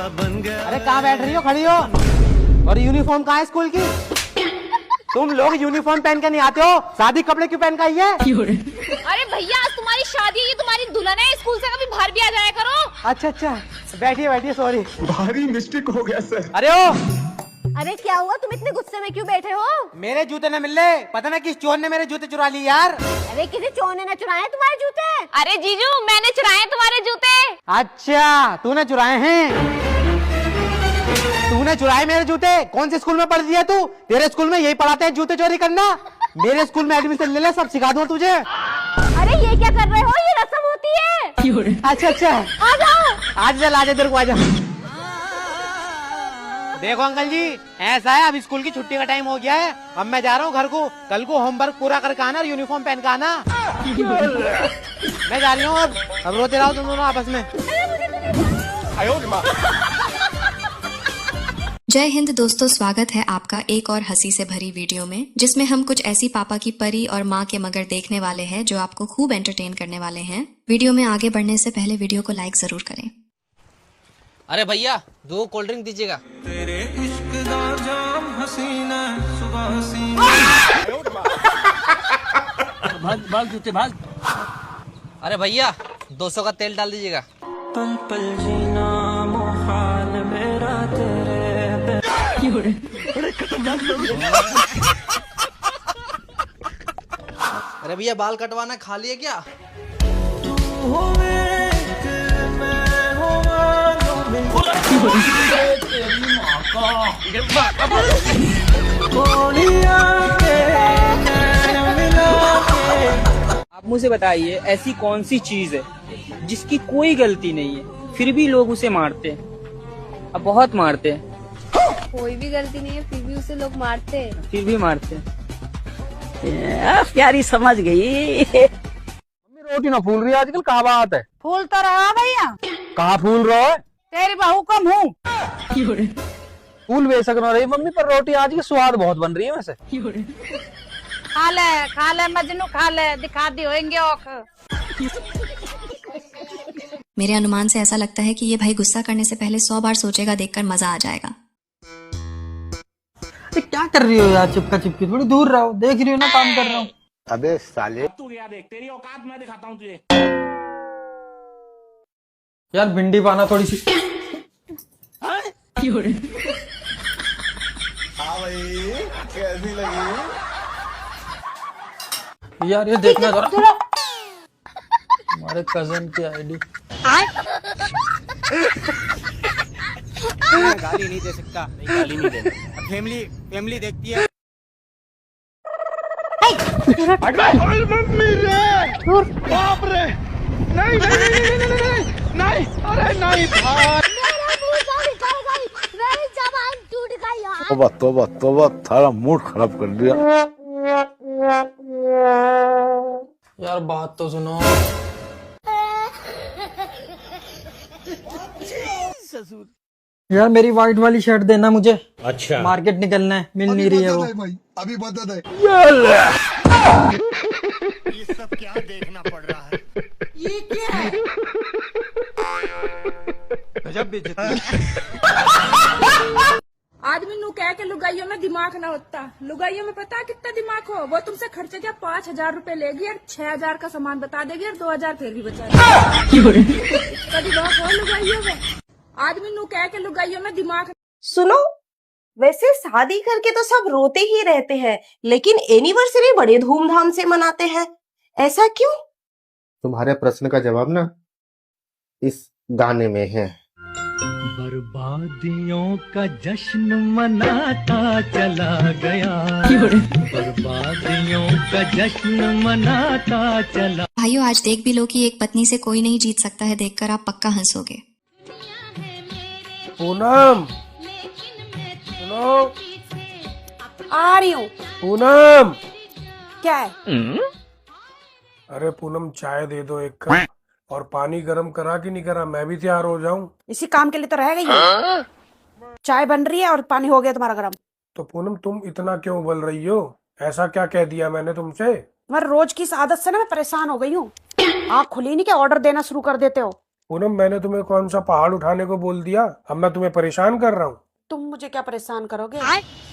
अरे कहाँ बैठ रही हो, खड़ी हो? और यूनिफॉर्म कहाँ है स्कूल की? तुम लोग यूनिफॉर्म पहन के नहीं आते हो, शादी कपड़े क्यों पहन के आई है? अरे भैया आज तुम्हारी शादी है, ये तुम्हारी दुल्हन है, स्कूल से कभी बाहर भी आ जाया करो। अच्छा अच्छा, बैठिए बैठिए, सॉरी। भारी मिस्टेक हो गया सर। अरे ओ, अरे क्या हुआ, तुम इतने गुस्से में क्यों बैठे हो? मेरे जूते न मिल रहे, पता ना किस चोर ने मेरे जूते चुरा लिए यार। अरे किसी चोर ने न चुराए तुम्हारे जूते? अरे जीजू मैंने चुराए तुम्हारे जूते। अच्छा, तूने चुराए हैं? तूने चुराए मेरे जूते? कौन से स्कूल में पढ़ दिया तू? तेरे स्कूल में यही पढ़ाते हैं जूते चोरी करना? मेरे स्कूल में एडमिशन ले ले, सब सिखा दूंगा तुझे। अरे ये क्या कर रहे हो, ये रस्म होती है। अच्छा अच्छा, आ जाओ। आज चल, आजा तेरे को, आजा। देखो अंकल जी, ऐसा है, अब स्कूल की छुट्टी का टाइम हो गया है, अब मैं जा रहा हूँ घर को। कल को होमवर्क पूरा करके आना और यूनिफॉर्म पहन के आना। मैं जा रही हूँ अब रोते रहो तुम दोनों आपस में। जय हिंद दोस्तों, स्वागत है आपका एक और हंसी से भरी वीडियो में, जिसमें हम कुछ ऐसी पापा की परी और माँ के मगर देखने वाले हैं जो आपको खूब एंटरटेन करने वाले हैं। वीडियो में आगे बढ़ने से पहले वीडियो को लाइक जरूर करें। अरे भैया 2 कोल्ड ड्रिंक दीजिएगा। तेरे इश्क दा जाम हसीना सुबह हसीना। भाग भाग जूते भाग। अरे भैया 200 का तेल डाल दीजिएगा। पल पल जीना मुहाल मेरा तेरे। अरे भैया बाल कटवाना खा लिए क्या? तू होवे एक मैं होवा आप मुझे बताइए, ऐसी कौन सी चीज है जिसकी कोई गलती नहीं है फिर भी लोग उसे मारते हैं? अब बहुत मारते हैं। कोई भी गलती नहीं है फिर भी उसे लोग मारते हैं। फिर भी मारते हैं। प्यारी समझ गई। मम्मी रोटी ना फूल रही है आजकल, कहाँ बात है? फूल तो रहा भैया, कहाँ फूल रहा है? तेरी बहू कम हूँ। फूल बेशक न रही मम्मी, पर रोटी आज की स्वाद बहुत बन रही है वैसे। खा ले मजनू, खा ले, दिखा दी होंगे औख। मेरे अनुमान से ऐसा लगता है कि ये भाई गुस्सा करने से पहले 100 बार सोचेगा, देखकर मजा आ जाएगा। क्या कर रही हो यार, चिपका चिपकी, थोड़ी दूर रहो, देख रही हो ना काम कर रहा हूँ। अबे साले, तू यार देख, तेरी औकात मैं दिखाता हूँ तुझे। यार भिंडी पाना थोड़ी सी। कैसी लगी? यार ये देखना जरा, हमारे कजन की आईडी। गाली नहीं दे सकता, गाली नहीं देना, फैमिली देखती है। मम्मी रे, बाप रे, नहीं नहीं नहीं नहीं नहीं नहीं, अरे नहीं भाई। तोबा तोबा तोबा, थारा मूड खराब कर दिया। यार बात तो सुनो। यार मेरी व्हाइट वाली शर्ट देना मुझे। अच्छा, मार्केट निकलना है, मिल नहीं रही है वो। भाई अभी बता दे। ये सब क्या देखना पड़ रहा है? ये क्या है? गजब बेइज्जती। आदमी नु कह के लुगाइयों में दिमाग ना होता, लुगाइयों में पता कितना दिमाग हो। वो तुमसे खर्चे क्या 5,000 रुपए लेगी और 6,000 का सामान बता देगी और 2,000 फिर भी बचा कभी बात हो लुगाइयों में। आदमी नु कह के लुगाइयों में दिमाग। सुनो, वैसे शादी करके तो सब रोते ही रहते हैं, लेकिन एनिवर्सरी बड़े धूमधाम से मनाते हैं, ऐसा क्यों? तुम्हारे प्रश्न का जवाब ना इस गाने में है। बर्बादियों का जश्न मनाता चला गया, बर्बादियों का जश्न मनाता चला। भाइयों आज देख भी लो कि एक पत्नी से कोई नहीं जीत सकता है, देखकर आप पक्का हंसोगे। पूनम, सुनो, आ रही हूँ। पूनम। क्या है? अरे पूनम चाय दे दो एक कप, और पानी गरम करा कि नहीं करा, मैं भी तैयार हो जाऊं। इसी काम के लिए तो रह गई। चाय बन रही है और पानी हो गया तुम्हारा गरम। तो पूनम तुम इतना क्यों उबल रही हो? ऐसा क्या कह दिया मैंने तुमसे? मैं रोज की इस आदत से ना मैं परेशान हो गई हूँ। आँख खुली नहीं क्या ऑर्डर देना शुरू कर देते हो? पूनम मैंने तुम्हें कौन सा पहाड़ उठाने को बोल दिया? अब मैं तुम्हें परेशान कर रहा हूँ? तुम मुझे क्या परेशान करोगे?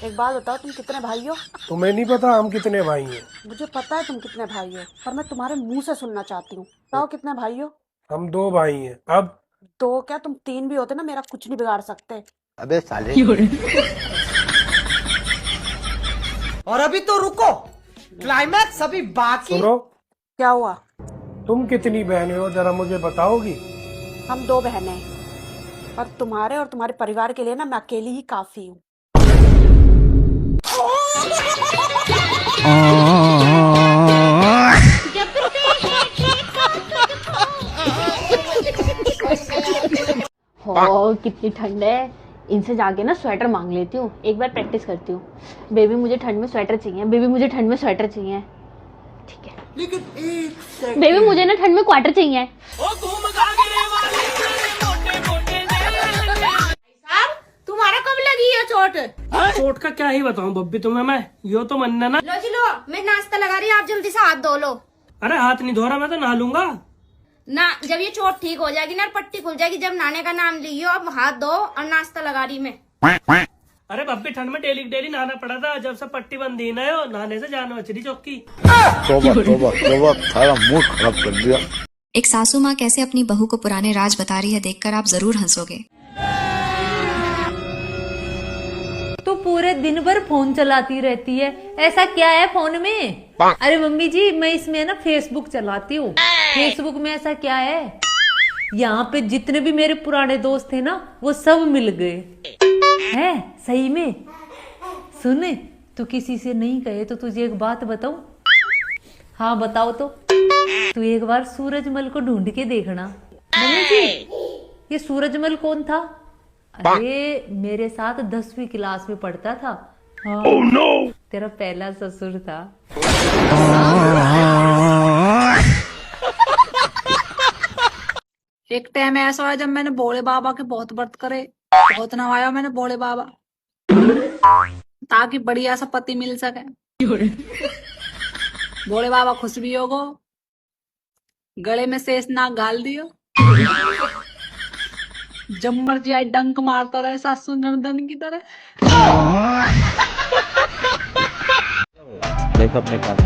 एक बात बताओ, तुम कितने भाई हो? तुम्हें नहीं पता हम कितने भाई हैं? मुझे पता है तुम कितने भाई हो, पर मैं तुम्हारे मुंह से सुनना चाहती हूँ। बताओ कितने भाई हो? हम 2 भाई हैं। अब 2 क्या, तुम 3 भी होते ना, मेरा कुछ नहीं बिगाड़ सकते। अबे साले। और अभी तो रुको, क्लाइमैक्स अभी बाकी। सुनो, क्या हुआ? तुम कितनी बहनें हो जरा मुझे बताओगी? हम 2 बहनें हैं, पर तुम्हारे और तुम्हारे परिवार के लिए ना मैं अकेली ही काफी हूँ। कितनी ठंड है, इनसे जाके ना स्वेटर मांग लेती हूँ, एक बार प्रैक्टिस करती हूँ। बेबी मुझे ठंड में स्वेटर चाहिए, बेबी मुझे ठंड में स्वेटर चाहिए। ठीक है, लेकिन बेबी मुझे ना ठंड में क्वार्टर चाहिए। तुम्हारा कब लगी है चोट? चोट का क्या ही बताऊं बब्बी तुम्हें मैं, यो तो मनना ना। लो जी लो, मैं नाश्ता लगा रही हूँ, आप जल्दी से हाथ धो लो। अरे हाथ नहीं धो रहा, मैं तो नहा लूंगा ना। जब ये चोट ठीक हो जाएगी ना, पट्टी खुल जाएगी, जब नहाने का नाम लियो, अब हाथ धो और नाश्ता लगा रही मैं। अरे बब्बी ठंड में डेली डेली नहाना पड़ा था, जब से पट्टी बंदी ना हो नहाने से जान बच रही चौकी। तौबा तौबा तौबा, सारा मूड खराब कर दिया। एक सासू माँ कैसे अपनी बहू को पुराने राज बता रही है देखकर आप जरूर हंसोगे। तो पूरे दिन भर फोन चलाती रहती है, ऐसा क्या है फोन में? अरे मम्मी जी, मैं इसमें ना फेसबुक चलाती हूँ। फेसबुक में ऐसा क्या है, यहाँ पे जितने भी मेरे पुराने दोस्त थे ना, वो सब मिल गए हैं। सही में सुन, तू किसी से नहीं कहे तो तुझे एक बात बताऊं? हाँ बताओ तो। तू एक बार सूरजमल को ढूंढ के देखना। मम्मी जी, ये सूरजमल कौन था? अरे मेरे साथ 10वीं क्लास में पढ़ता था। हाँ, oh, no! तेरा पहला ससुर था। एक टाइम ऐसा आया जब मैंने भोले बाबा के बहुत व्रत करे, बहुत नवाया मैंने भोले बाबा, ताकि बढ़िया सा पति मिल सके। भोले बाबा खुश भी होगो, गले में शेष नाग घाल दियो, जब मर्जी आए डंक मारता रहे सासू नर्दन की तरह। देख अपने पास।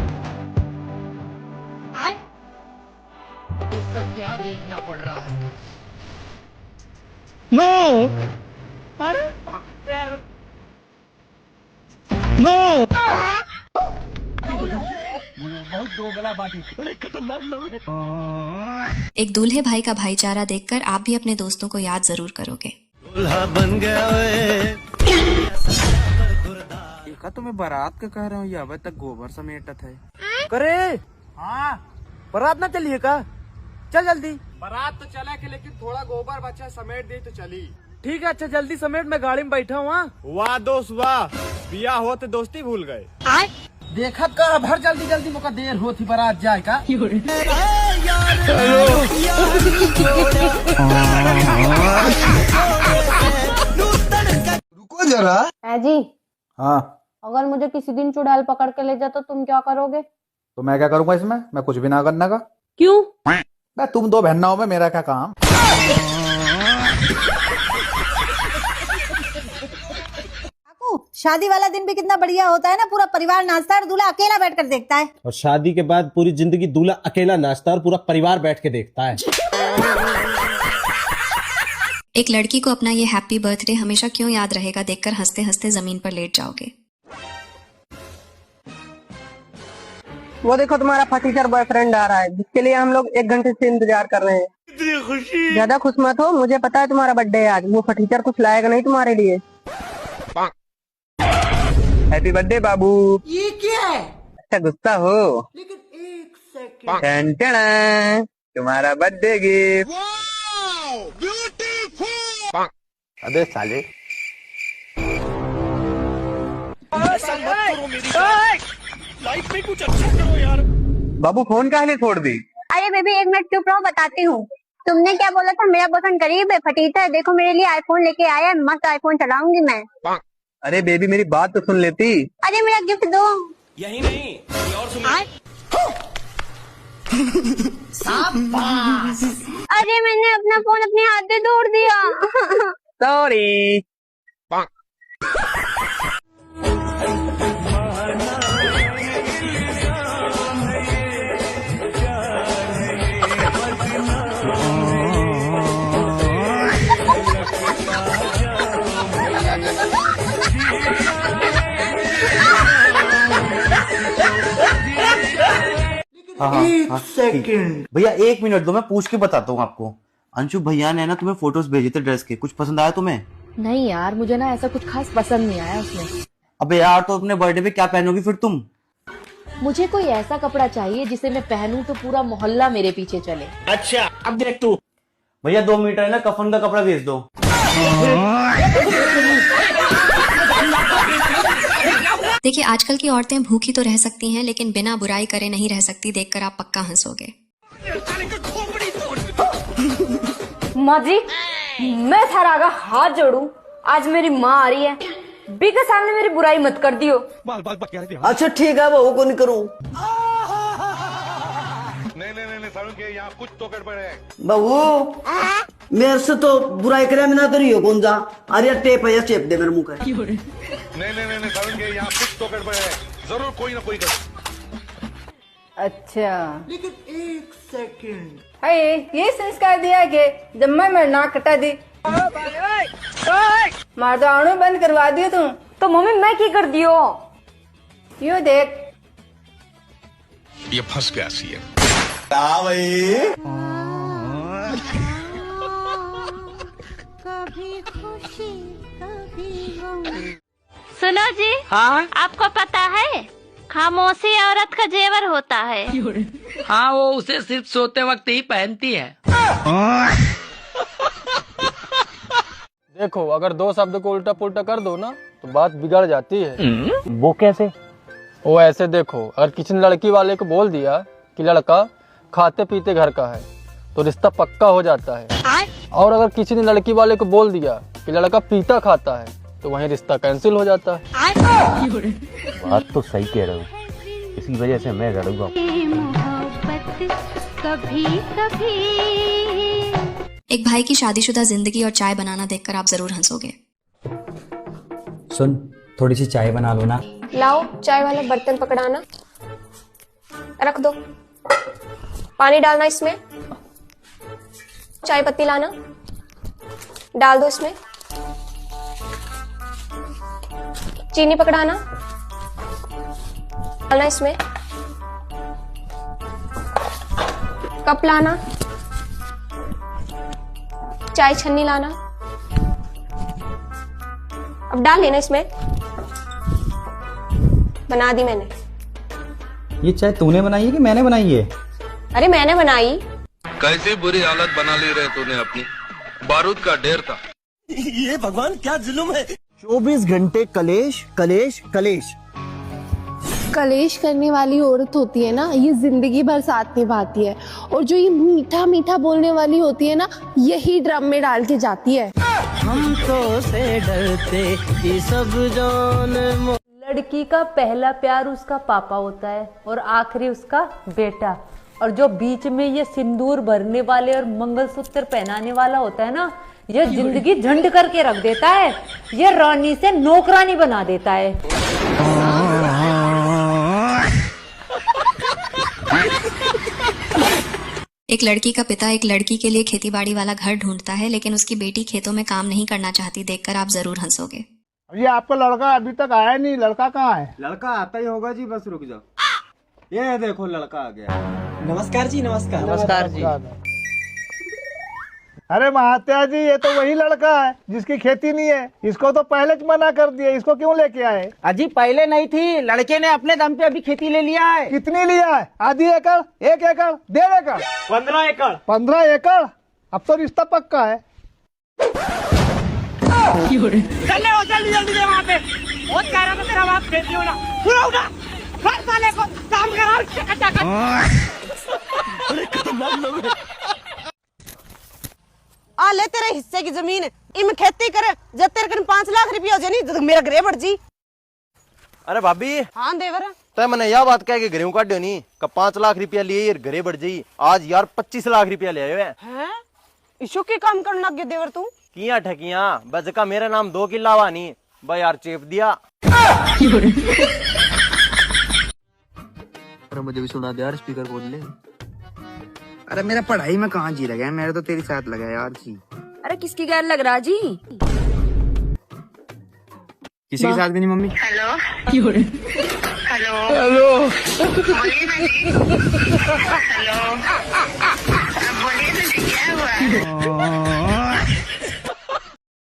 देखना पड़ रहा है। नो, अरे नो, बहुत दोगला बाटी, बड़े खतरनाक लोग हैं। एक दूल्हे भाई का भाईचारा देखकर आप भी अपने दोस्तों को याद जरूर करोगे। दूल्हा बन गया देखा तो मैं बारात का कह रहा हूँ, ये अब तक गोबर समेटत है। करे हाँ, बारात ना चलिए का? चल जल्दी। बारात तो चला के, लेकिन थोड़ा गोबर बचा, समेट दे तो चली। ठीक है, अच्छा जल्दी समेट, मैं गाड़ी में बैठा हूँ। वाह दोस्त वाह, बिया हो तो दोस्ती भूल गए। देखत कर भर जल्दी जल्दी, मुका देर होती बारात जाए का। रुको जरा। है जी। हाँ, अगर मुझे किसी दिन चुड़ैल पकड़ के ले जाता तो तुम क्या करोगे? तो मैं क्या करूंगा इसमें? मैं कुछ भी ना करने का। क्यों? मैं तुम 2 बहनों में मेरा क्या काम? शादी वाला दिन भी कितना बढ़िया होता है ना, पूरा परिवार नाचता है और दूल्हा अकेला बैठकर देखता है। और शादी के बाद पूरी जिंदगी दूल्हा अकेला नाचता है और पूरा परिवार बैठ के देखता है। एक लड़की को अपना ये हैप्पी बर्थडे हमेशा क्यों याद रहेगा देखकर हंसते हंसते जमीन पर लेट जाओगे। वो देखो तुम्हारा फटीचर बॉयफ्रेंड आ रहा है, जिसके लिए हम लोग 1 घंटे से इंतजार कर रहे हैं। इतनी खुशी। ज्यादा खुश मत हो, मुझे पता है तुम्हारा बर्थडे है आज। वो फटीचर कुछ लाएगा नहीं तुम्हारे लिए। हैप्पी बर्थडे बाबू। ये क्या है? अच्छा गुस्सा हो, लेकिन 1 सेकंड। तुम्हारा बर्थडे गिफ्ट। ब्यूटीफुल। अबे साले। लाइफ में कुछ अच्छा करो यार। बाबू फोन काहे छोड़ दी? अरे बेबी 1 मिनट चुप रहो, बताती हूँ। तुमने क्या बोला था? मेरा बॉयफ्रेंड गरीब है, फटीचा है, देखो मेरे लिए आईफोन लेके आया है, मस्त आईफोन चलाऊंगी मैं। अरे बेबी मेरी बात तो सुन लेती। अरे मेरा गिफ्ट दो। यही नहीं और सुनिए। अरे मैंने अपना फोन अपने हाथ से तोड़ दिया। सॉरी। एक सेकंड भैया, 1 मिनट दो, मैं पूछ के बताता हूँ आपको। अंशु भैया ने ना तुम्हें फोटोज भेजे थे ड्रेस के, कुछ पसंद आया तुम्हें? नहीं यार, मुझे ना ऐसा कुछ खास पसंद नहीं आया उसमें। अबे यार, तो अपने बर्थडे पे क्या पहनोगी फिर तुम? मुझे कोई ऐसा कपड़ा चाहिए जिसे मैं पहनूं तो पूरा मोहल्ला मेरे पीछे चले। अच्छा, अब देख तू। भैया 2 मीटर है ना, कफन का कपड़ा भेज दो। देखिए, आजकल की औरतें भूखी तो रह सकती हैं, लेकिन बिना बुराई करे नहीं रह सकती। देखकर आप पक्का हंसोगे। माँ जी, मैं थारा आगा हाथ जोड़ू, आज मेरी माँ आ रही है, बी के सामने मेरी बुराई मत कर दियो। अच्छा ठीक है, वो को नहीं करूँ। नहीं, यहाँ कुछ तो गड़बड़ है। बहू, मेरे से तो बुराई करे ना तो नहीं हो कौन जा। अरे टेप है, टेप दे मेरे मुंह का। नहीं, यहाँ कुछ तो गड़बड़ है, जरूर कोई ना कोई गड़बड़। अच्छा, लेकिन 1 सेकंड, ये संस्कार दिया कि जब मैं नाक कटा दी मार तो आणु बंद करवा दियो तू। तो मम्मी मैं की कर दियो? यो देख, ये फंस गया सी है। कभी खुशी कभी गम। सुनो जी। हाँ, आपको पता है खामोशी औरत का जेवर होता है। हाँ, वो उसे सिर्फ सोते वक्त ही पहनती है। देखो, अगर 2 शब्द को उल्टा पुल्टा कर दो ना तो बात बिगड़ जाती है। वो कैसे? वो ऐसे देखो, अगर किसी ने लड़की वाले को बोल दिया कि लड़का खाते पीते घर का है तो रिश्ता पक्का हो जाता है, और अगर किसी ने लड़की वाले को बोल दिया कि लड़का पीता खाता है तो वहीं रिश्ता कैंसिल हो जाता है। बात तो सही कह रहे हो, इसी वजह से मैं लड़ूंगा। कभी कभी। एक भाई की शादीशुदा जिंदगी और चाय बनाना देखकर आप जरूर हंसोगे। सुन, थोड़ी सी चाय बना लो ना। लाओ, चाय वाला बर्तन पकड़ाना, रख दो, पानी डालना इसमें, चाय पत्ती लाना, डाल दो इसमें, चीनी पकड़ाना, डालना इसमें, कप लाना, चाय छन्नी लाना, अब डाल लेना इसमें। बना दी मैंने। ये चाय तूने बनाई है कि मैंने बनाई है? अरे मैंने बनाई। कैसी बुरी हालत बना ली रहे तूने अपनी, बारूद का ढेर था। ये भगवान क्या जुल्म है। 24 घंटे कलेश कलेश कलेश। कलेश करने वाली औरत होती है ना, ये जिंदगी भर साथ निभाती है, और जो ये मीठा मीठा बोलने वाली होती है ना, यही ड्रम में डाल के जाती है। हम तो से डरते ये सब जान। लड़की का पहला प्यार उसका पापा होता है और आखिरी उसका बेटा, और जो बीच में ये सिंदूर भरने वाले और मंगलसूत्र पहनाने वाला होता है ना, ये जिंदगी झंड करके रख देता है। ये रानी से नौकरानी बना देता है। एक लड़की का पिता एक लड़की के लिए खेतीबाड़ी वाला घर ढूंढता है, लेकिन उसकी बेटी खेतों में काम नहीं करना चाहती। देखकर आप जरूर हंसोगे। ये आपका लड़का अभी तक आया नहीं, लड़का कहाँ है? लड़का आता ही होगा जी, बस रुक जाओ। ये देखो लड़का आ गया। नमस्कार जी। नमस्कार। नमस्कार जी। अरे महात्या जी, ये तो वही लड़का है जिसकी खेती नहीं है। इसको तो पहले च मना कर दिया, इसको क्यों लेके आए? अजी पहले नहीं थी, लड़के ने अपने दम पे अभी खेती ले लिया है। कितनी लिया है? आधी एकड़, 1 एकड़, 1.5 एकड़, 15 एकड़। 15 एकड़। अब तो रिश्ता पक्का है। जल्दी दे वहाँ पे। बहुत कह रहा था तेरा बाप खेती होना। पूरा उठा, हर साले को काम कराओ, चका आ ले तेरे हिस्से की जमीन, इम खेती करे, जब तेरे कन 5 लाख रुपया हो जाए नहीं तो मेरा ग्रे बढ़ जी। अरे भाभी। हाँ देवर। तो मैंने यह बात कह के घरे काटो नहीं का 5 लाख रुपया लिए यार घरे बढ़ जाई। आज यार 25 लाख रुपया ले आयो है। इशू के काम करने लग गए देवर तू। किया ठकिया बज का मेरा नाम 2 किला हुआ नहीं भाई यार चेप दिया। अरे मुझे भी सुना दे यार, स्पीकर बोल ले। अरे मेरा पढ़ाई में कहाँ जी लगा है, मेरा तो तेरी साथ लगा है यार जी। अरे किसकी गैर लग रहा जी? किसी के साथ भी नहीं मम्मी। हेलो हेलो बोलिए ना जी। हेलो बोलिए ना जी, क्या हुआ?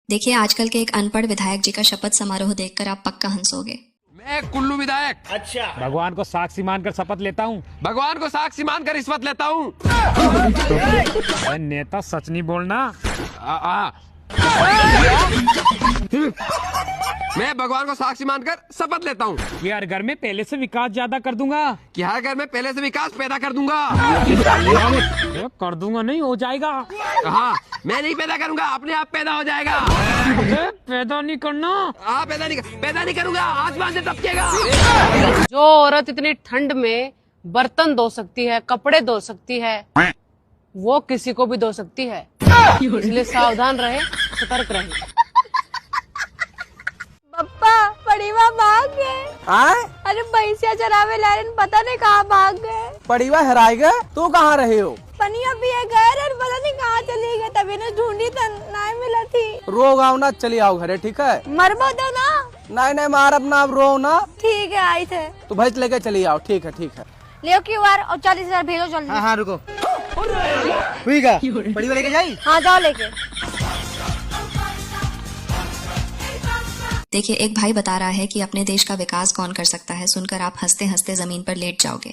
देखिए आजकल के एक अनपढ़ विधायक जी का शपथ समारोह देखकर आप पक्का हंसोगे। मैं कुल्लू विधायक। अच्छा। भगवान को साक्षी मानकर शपथ लेता हूँ। भगवान को साक्षी मानकर रिश्वत लेता हूँ। नेता सच नहीं बोलना। मैं भगवान को साक्षी मानकर शपथ लेता हूँ कि हर घर में पहले से विकास ज्यादा कर दूंगा। कि हर घर में पहले से विकास पैदा कर दूंगा। कर दूंगा नहीं, हो जाएगा। हाँ मैं नहीं पैदा करूंगा, अपने आप पैदा हो जाएगा। पैदा नहीं करना। हाँ पैदा नहीं करूंगा, आसमान से टपकेगा। जो औरत इतनी ठंड में बर्तन धो सकती है, कपड़े धो सकती है, वो किसी को भी धो सकती है। इसलिए सावधान रहे, सतर्क रहे। पप्पा पड़ीवा भाग गए। अरे भैंसिया चरावे लाइन पता नहीं कहाँ भाग गए। पड़ीवा हराए गए, तू कहाँ रहे हो? पनिया पिए गए और पता नहीं कहाँ चली गए, तभी ने ढूंढी तो नहीं मिला थी। रो गाँव ना, चली आओ घरे, ठीक है? मरबो दो ना। नहीं मार अपना, अब रो ना। ठीक है आई थे तो भैंस लेके चली आओ। ठीक है लियो QR और 40,000 भेजो जल्दी। हाँ रुको। ठीक है पड़ीवा लेके जाई। हाँ जाओ लेके। देखिए एक भाई बता रहा है कि अपने देश का विकास कौन कर सकता है, सुनकर आप हंसते हंसते जमीन पर लेट जाओगे।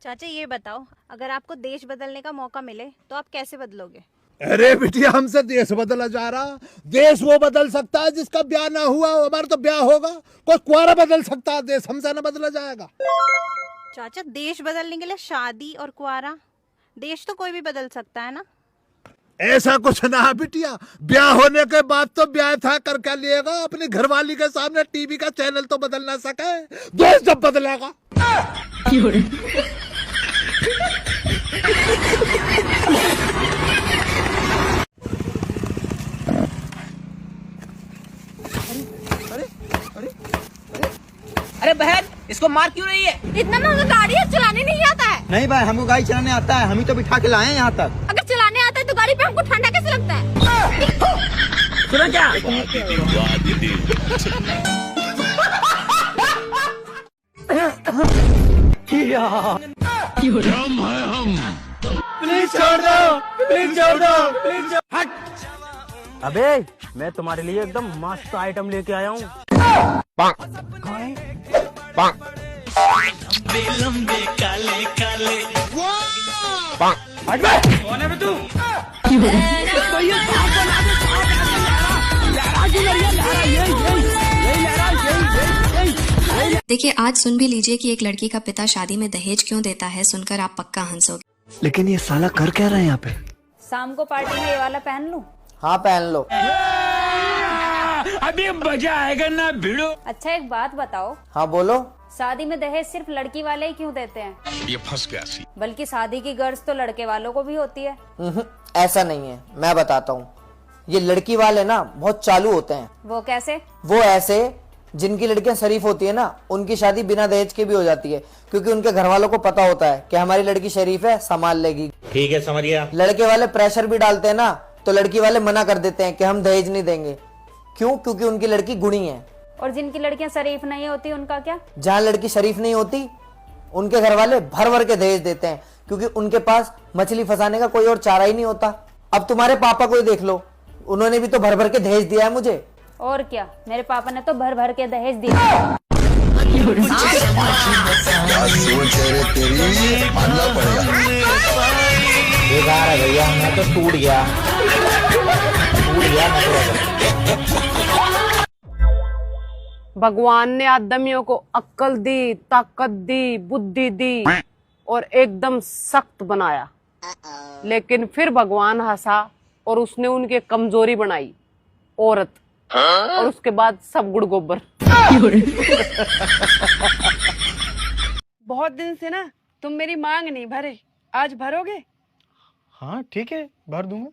चाचा ये बताओ, अगर आपको देश बदलने का मौका मिले तो आप कैसे बदलोगे? अरे बिटिया हमसे देश बदला जा रहा। देश वो बदल सकता है जिसका ब्याह ना हुआ, हमारा तो ब्याह होगा। कोई कुंवारा बदल सकता है, देश हमसे ना बदला जाएगा। चाचा देश बदलने के लिए शादी और कुआरा, देश तो कोई भी बदल सकता है ना। ऐसा कुछ ना है बिटिया, ब्याह होने के बाद तो ब्याह था कर क्या लिएगा। अपनी घरवाली के सामने टीवी का चैनल तो बदल ना सके, देश जब बदलेगा। अरे बहन इसको मार क्यों रही है? इतना महंगा गाड़ी है, चलाने नहीं आता है। नहीं भाई हमको गाड़ी चलाने आता है, हम ही तो बिठा के लाए हैं यहाँ तक। अगर चलाने आता है तो गाड़ी पे हमको ठंडा कैसे लगता है? सुना क्या? हम हैं हम। प्लीज छोड़ दो, प्लीज छोड़ दो, प्लीज हट। अबे मैं तुम्हारे लिए एकदम मस्त आइटम लेके आया हूँ। लंबे काले काले कौन है तू? देखिए आज सुन भी लीजिए कि एक लड़की का पिता शादी में दहेज क्यों देता है, सुनकर आप पक्का हंसोगे। लेकिन ये साला कर क्या रहा है यहाँ पे? शाम को पार्टी में ये वाला पहन लूं? हाँ पहन लो। अभी मजा आएगा ना भिड़ो। अच्छा एक बात बताओ। हाँ बोलो। शादी में दहेज सिर्फ लड़की वाले ही क्यों देते हैं? ये फंस गया सी। बल्कि शादी की गर्ज तो लड़के वालों को भी होती है। ऐसा नहीं है, मैं बताता हूँ। ये लड़की वाले ना बहुत चालू होते हैं। वो कैसे? वो ऐसे, जिनकी लड़कियां शरीफ होती है ना, उनकी शादी बिना दहेज के भी हो जाती है, क्योंकि उनके घर वालों को पता होता है कि हमारी लड़की शरीफ है, संभाल लेगी। ठीक है समझ गया। लड़के वाले प्रेशर भी डालते हैं ना, तो लड़की वाले मना कर देते हैं कि हम दहेज नहीं देंगे। क्यों? क्योंकि उनकी लड़की गुणी है। और जिनकी लड़कियां शरीफ नहीं होती उनका क्या? जहाँ लड़की शरीफ नहीं होती उनके घर वाले भर भर के दहेज देते हैं, क्योंकि उनके पास मछली फंसाने का कोई और चारा ही नहीं होता। अब तुम्हारे पापा को ही देख लो, उन्होंने भी तो भर भर के दहेज दिया है मुझे। और क्या, मेरे पापा ने तो भर भर के दहेज दिया। भैया मैं तो टूट गया भगवान ने आदमियों को अक्ल दी, ताकत दी, बुद्धि दी और एकदम सख्त बनाया, लेकिन फिर भगवान हंसा और उसने उनकी कमजोरी बनाई, औरत। और उसके बाद सब गुड़ गोबर। बहुत दिन से ना तुम मेरी मांग नहीं भरे, आज भरोगे? हाँ ठीक है, भर दूंगा।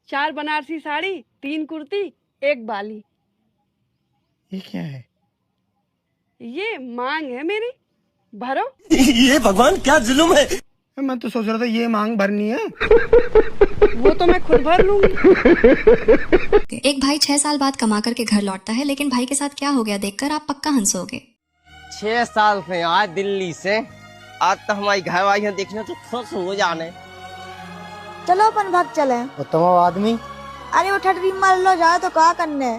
4 बनारसी साड़ी, 3 कुर्ती, 1 बाली। ये क्या है? ये मांग है मेरी, भरो। ये भगवान क्या जुल्म है। मैं तो सोच रहा था ये मांग भरनी है। वो तो मैं खुद भर लूंगी। एक भाई 6 साल बाद कमा करके घर लौटता है, लेकिन भाई के साथ क्या हो गया देखकर आप पक्का हंसोगे। 6 साल से आए दिल्ली से, आज तो हमारी घर वाली देखने तो खुश हो जाने। चलो अपन भाग चले। तुम आदमी, अरे वो ठटरी मार लो जाए तो क्या करने।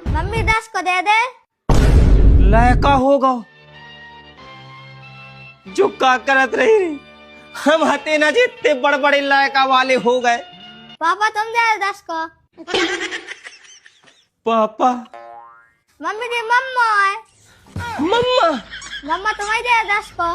मम्मी 10 को दे दे। लड़का होगा जो का करत रही, हम हते ना जितने बड़े बड़े लड़का वाले हो गए। पापा तुम दे 10 को। पापा मम्मी दे मम्मा है। मम्मा मम्मा तुम्हें दे 10 को।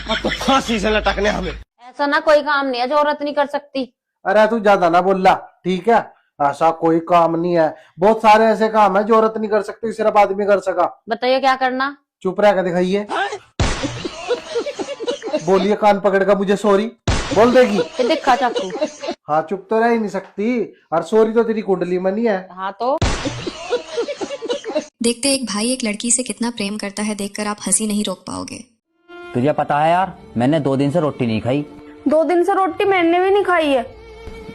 अब तो फांसी से लटकने हमें। ऐसा ना कोई काम नहीं है जो औरत नहीं कर सकती। अरे तू ज्यादा ना बोल, ठीक है? ऐसा कोई काम नहीं है, बहुत सारे ऐसे काम है जो औरत नहीं कर सकती, सिर्फ आदमी कर सका। बताइए क्या करना। चुप रह कर दिखाइए। बोलिए कान पकड़ कर मुझे सॉरी बोल देगी। दिखा चाकू। हाँ चुप तो रह ही नहीं सकती, और सॉरी तो तेरी कुंडली में नहीं है। हाँ तो देखते एक भाई एक लड़की से कितना प्रेम करता है देखकर आप हंसी नहीं रोक पाओगे। तुझे पता है यार, मैंने 2 दिन से रोटी नहीं खाई। 2 दिन से रोटी मैंने भी नहीं खाई है।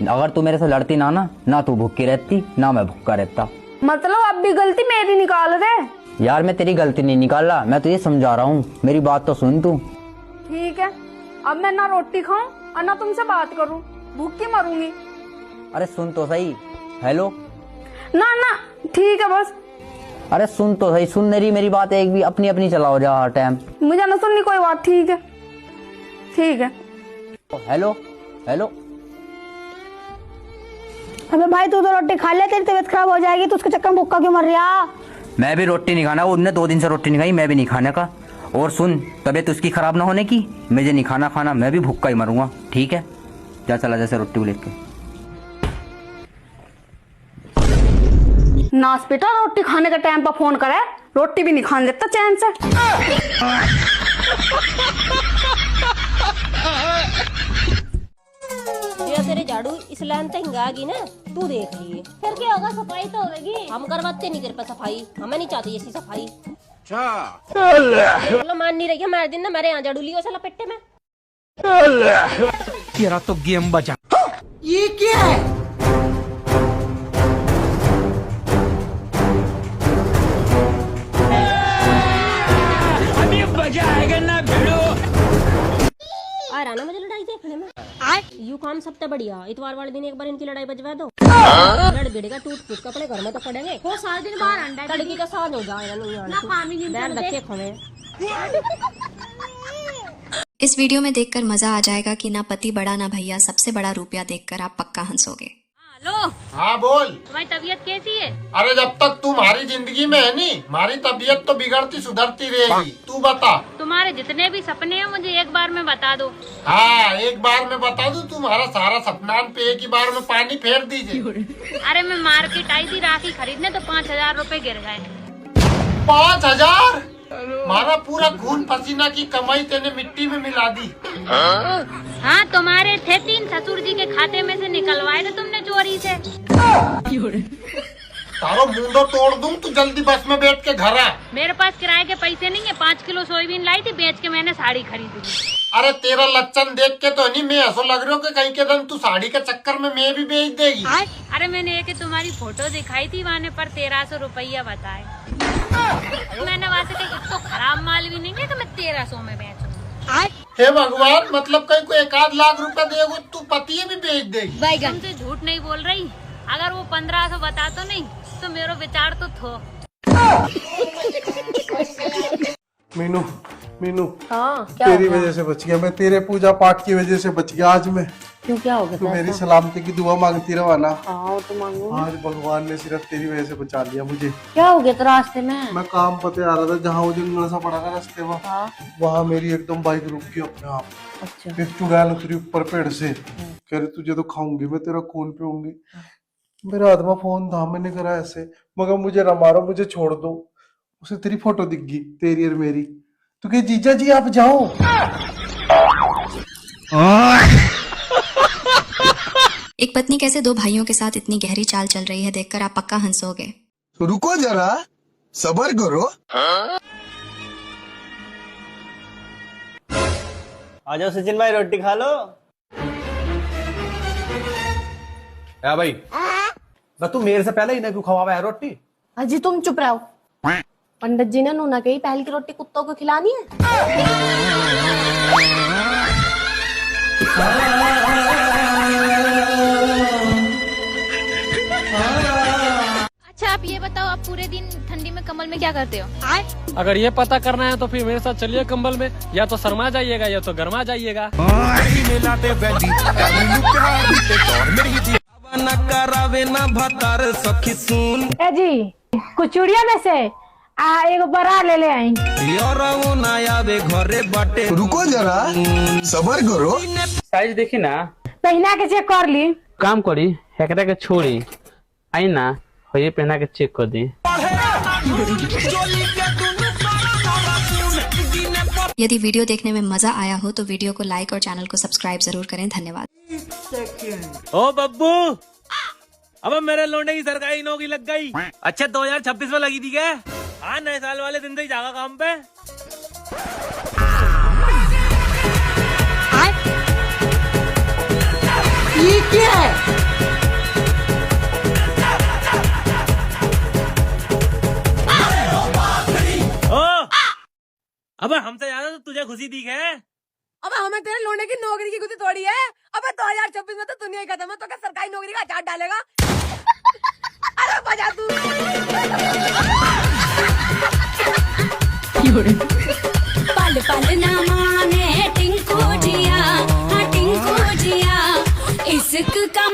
अगर तू मेरे से लड़ती ना तू भूखी रहती ना मैं भूखा रहता। मतलब अब भी गलती मेरी निकाल रहे। यार मैं तेरी गलती नहीं निकाल रहा, मैं तुझे समझा रहा हूँ, मेरी बात तो सुन तू। ठीक है, अब मैं ना रोटी खाऊं और ना तुमसे बात करूं, भूख की मरूंगी। अरे सुन तो सही। हेलो। ना ना ठीक है बस। अरे सुन तो सही, सुन मेरी बात एक भी, अपनी अपनी चलाओ जा हर टाइम। मुझे ना सुननी कोई बात। ठीक है ठीक है। Hello hello. अबे भाई तू तो रोटी खा ले, तेरी तबीयत खराब हो जाएगी, तू उसके चक्कर में भूखा क्यों मर रहा। मैं भी रोटी नहीं खाना, उनने 2 दिन से रोटी नहीं खाई, मैं भी नहीं खाने का। और सुन, तबीयत उसकी खराब ना होने की, मुझे नहीं खाना, मैं भी भूखा ही मरूंगा। ठीक है, जा चला जैसे रोटी को लेके। नास बेटा, रोटी खाने के टाइम पर फोन करे, रोटी भी नहीं खाने देता चैन से। तेरे झाड़ू इस लाइन तक हिंगागी ना, तू देख रही है। फिर क्या होगा, सफाई तो होगी। हम करवाते नहीं तेरे पे सफाई, हमें नहीं चाहती ऐसी सफाई। चलो मान नहीं रही है, हमारे दिन ना मेरे यहाँ झाड़ू लियो साला पेट्टे में। तेरा तो गेम बजा। ये क्या है? अभी मजा आएगा ना भिड़ो। आ रहा ना मुझे लड़ाई देखने में। यू काम सबसे बढ़िया, इतवार वाले दिन एक बार इनकी लड़ाई बजवा दो। लड़ भिड़ेगा टूट फूट के अपने घर में तो पड़ेंगे। वो सारे दिन बाहर अंडा तड़की का साथ हो जाएगा। इस वीडियो में देखकर मजा आ जाएगा कि ना पति बड़ा ना भैया, सबसे बड़ा रुपया देखकर आप पक्का हंसोगे। हेलो। हाँ बोल। तुम्हारी तबीयत कैसी है? अरे जब तक तुम्हारी जिंदगी में है नी, हमारी तबीयत तो बिगड़ती सुधरती रहेगी। तू बता। तुम्हारे जितने भी सपने हैं मुझे एक बार में बता दो। हाँ एक बार में बता दूं, तुम्हारा सारा सपना पे एक ही बार में पानी फेर दीजिए। अरे मैं मार्केट आई थी राखी खरीदने तो 5000 रूपए गिर गए। 5000? मारा पूरा खून पसीना की कमाई तेने मिट्टी में मिला दी। हाँ तुम्हारे थे 3 ससुर जी के खाते में से निकलवाए थे तुमने चोरी से। तारो मुंडो तोड़ दूं, तू जल्दी बस में बैठ के घर आ। मेरे पास किराए के पैसे नहीं है, 5 किलो सोयाबीन लाई थी, बेच के मैंने साड़ी खरीदी। अरे तेरा लक्षण देख के तो नहीं मैं ऐसा लग रहा हूँ कि कहीं के दिन तू साड़ी के चक्कर में मैं भी बेच देगी। अरे मैंने एक तुम्हारी फोटो दिखाई थी, वहाँ पर 1300 रुपया बताए। मैंने वहाँ से कहीं तो खराब माल भी नहीं है तो मैं 1300 में बेचूंगी। हे भगवान, मतलब कहीं को 1-8 लाख रुपया देगा तू पतिये भी बेच देगी। तुमसे झूठ नहीं बोल रही, अगर वो 1500 बता तो नहीं तो मेरा विचार तो थो। मीनू मीनू, हाँ क्या तेरी वजह से बच गया मैं, तेरे पूजा पाठ की वजह से बच गया आज मैं। क्यों, क्या हो गया? तू मेरी सलामती की दुआ मांगती रहा ना। हाँ तो मांगू। आज भगवान ने सिर्फ तेरी वजह से बचा लिया मुझे। क्या हो गया तो रास्ते में? मैं काम पते आ रहा था, जहाँ वो जंगल सा पड़ा था रास्ते में, वहाँ मेरी एकदम बाइक रुक गई अपने आप। अच्छा। एक चुड़ैल उतरी ऊपर पेड़ से, कह रही तुझे तो खाऊंगी मैं, तेरा खून पीऊंगी। मेरा हाथ में फोन था, मैंने करा ऐसे, मगर मुझे ना मारो, मुझे छोड़ दो। उसे तेरी फोटो दिख गई, तेरी और मेरी। तो कहे जीजा जी आप जाओ। एक पत्नी कैसे दो भाइयों के साथ इतनी गहरी चाल चल रही है देखकर आप पक्का हंसोगे। रुको जरा, सबर करो। आ जाओ सचिन भाई, रोटी खा लो। क्या भाई, ना तू मेरे से पहले इन्हें क्यों खवावा है रोटी? अजी तुम चुप रहो। पंडित जी ने नूना कही पहल की रोटी कुत्तों को खिलानी है। अच्छा आप ये बताओ, आप पूरे दिन ठंडी में कम्बल में क्या करते हो? अगर ये पता करना है तो फिर मेरे साथ चलिए कंबल में, या तो शर्मा जाइएगा या तो गरमा जाइएगा। ए जी कुछ चूड़िया में से एगो बड़ा ले ले आई। रुको जरा, सबर करो। साइज देखी ना, पहना के चेक कर ली। काम करी हेकरा के छोड़ी आई ना, हो ये पहना के चेक कर दी। यदि वीडियो देखने में मजा आया हो तो वीडियो को लाइक और चैनल को सब्सक्राइब जरूर करें। धन्यवाद। ओ बब्बू, अब मेरे लौंडे की सरकारी नौकरी लग गई। अच्छा 2026 में लगी थी क्या? हाँ, नए साल वाले दिन से ही जागा काम पे। ये क्या है? अब हमसे ज्यादा तो तुझे खुशी दिख है। अब हमें तेरे लोने की नौकरी की खुशी थोड़ी है। अब 2026 में तो दुनिया ही खत्म है, तो क्या सरकारी नौकरी का अचार डालेगा? अरे बजा तू। पल पल ना माने टिंकू जिया, हाँ टिंकू जिया, इश्क का